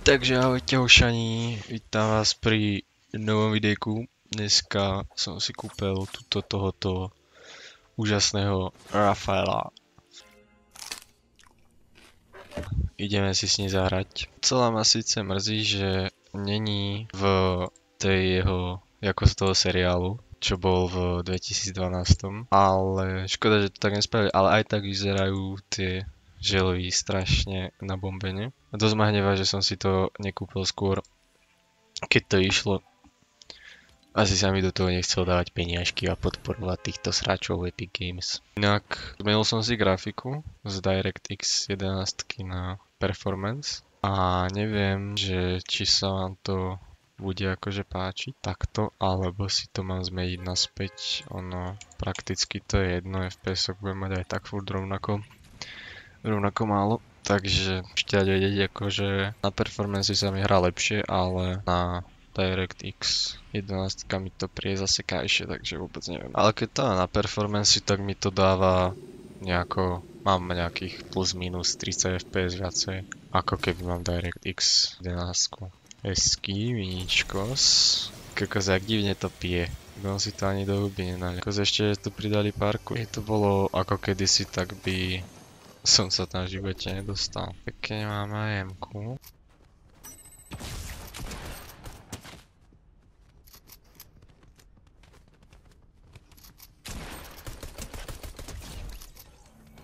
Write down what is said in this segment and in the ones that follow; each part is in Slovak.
Takže ahojte hošani, vítam vás pri novom videjku. Dneska som si kúpil tohoto úžasného Rafaela. Ideme si s ním zahrať. Celá ma síce mrzí, že není v tej jeho, ako z toho seriálu, čo bol v 2012, ale škoda, že to tak nespravili, ale aj tak vyzerajú tie želvy strašne na bombene. A dosť ma hnevá, že som si to nekúpil skôr, keď to išlo. Asi sa mi do toho nechcel dávať peniažky a podporovať týchto sráčov Epic Games. Inak zmenil som si grafiku z DirectX 11 na Performance a neviem, že či sa vám to bude akože páčiť takto, alebo si to mám zmeniť naspäť. Ono prakticky to je jedno, FPS bude mať aj tak furt rovnako málo. Takže ešte aj vedieť, akože na Performance sa mi hrá lepšie, ale na DirectX 11 mi to príde zase krajšie, takže vôbec neviem. Ale keď to na Performance, tak mi to dáva nejako, mám nejakých plus minus 30 FPS viacej, ako keby mám DirectX 11. Hezký viničkos. Kokos, jak divne to pije. On si to ani do huby nenali. Kokos, ešte tu pridali parku. Keď to bolo ako kedysi, tak by som sa tam v živote nedostal. Pekne máme aj M-ku.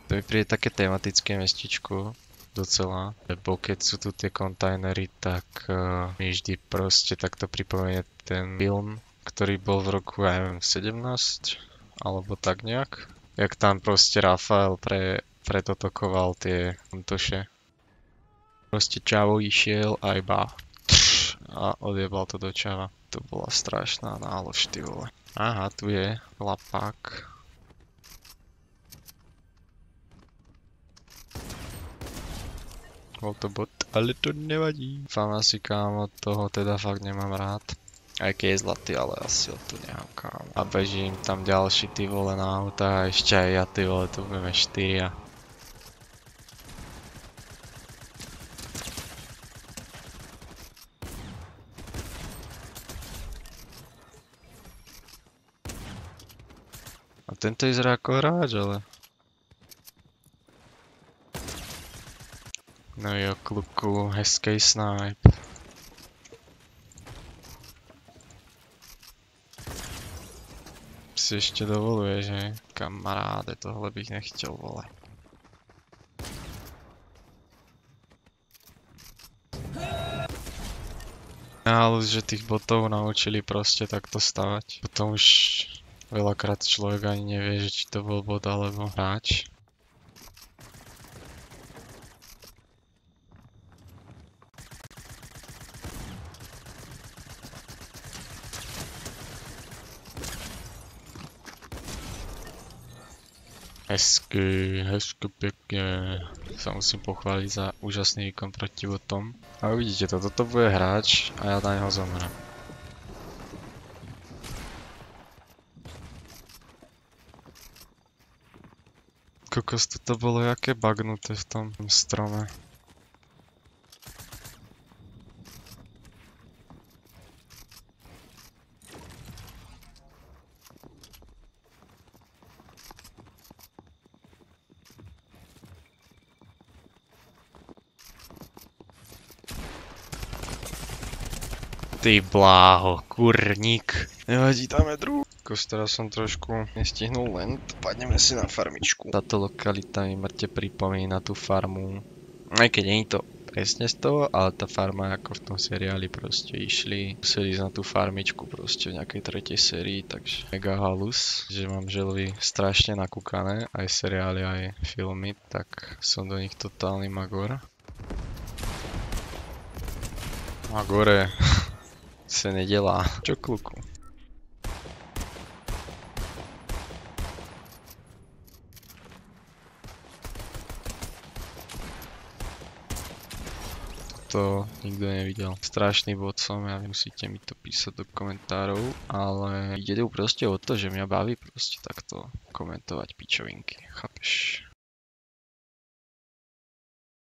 To mi príde také tematické mestičko. Docela, lebo keď sú tu tie kontajnery, tak mi vždy proste takto pripomenie ten film, ktorý bol v roku, ja neviem, 17, alebo tak nejak. Jak tam proste Rafael pretotokoval tie kontoše. Proste čavo išiel a iba a odjebal to do čava. To bola strašná nálož, ty vole. Aha, tu je lapák. Bol to bot, ale to nevadí. Famasi kámo, toho teda fakt nemám rád. Aj keď je zlatý, ale asi ho tu nechám kámo. A bežím tam ďalší ty vole na auta a ešte aj ja ty vole, tu budeme 4. A tento vyzerá ako hráč, ale... No jo, kluku, hezký snipe. Si ešte dovoluje, že? Kamaráde, tohle bych nechtěl, vole. Halus, že tých botov naučili proste takto stavať. Potom už veľakrát človek ani nevie, že či to bol bot alebo hráč. Hezky pekne sa musím pochváliť za úžasný výkon proti botom. A uvidíte to, toto bude hráč a ja na neho zomrem. Kokos, toto bolo jaké bagnuté v tom strome. Ty bláho, kurník. Nevadí, tam je druh. Teraz som trošku nestihnul lent. Padneme si na farmičku. Táto lokalita mi mŕte pripomína tú farmu. Aj keď nie je to presne z toho, ale tá farma ako v tom seriáli proste išli. Museli ísť na tú farmičku proste v nejakej tretej sérii, takže mega halus. Že mám želvy strašne nakúkané, aj seriály, aj filmy, tak som do nich totálny magor. Magore. Se nedělá. Čo kluku? To nikto nevidel. Strašný bot som, ja musíte mi to písať do komentárov, ale ide tu proste o to, že mňa baví proste takto komentovať pičovinky, chápeš?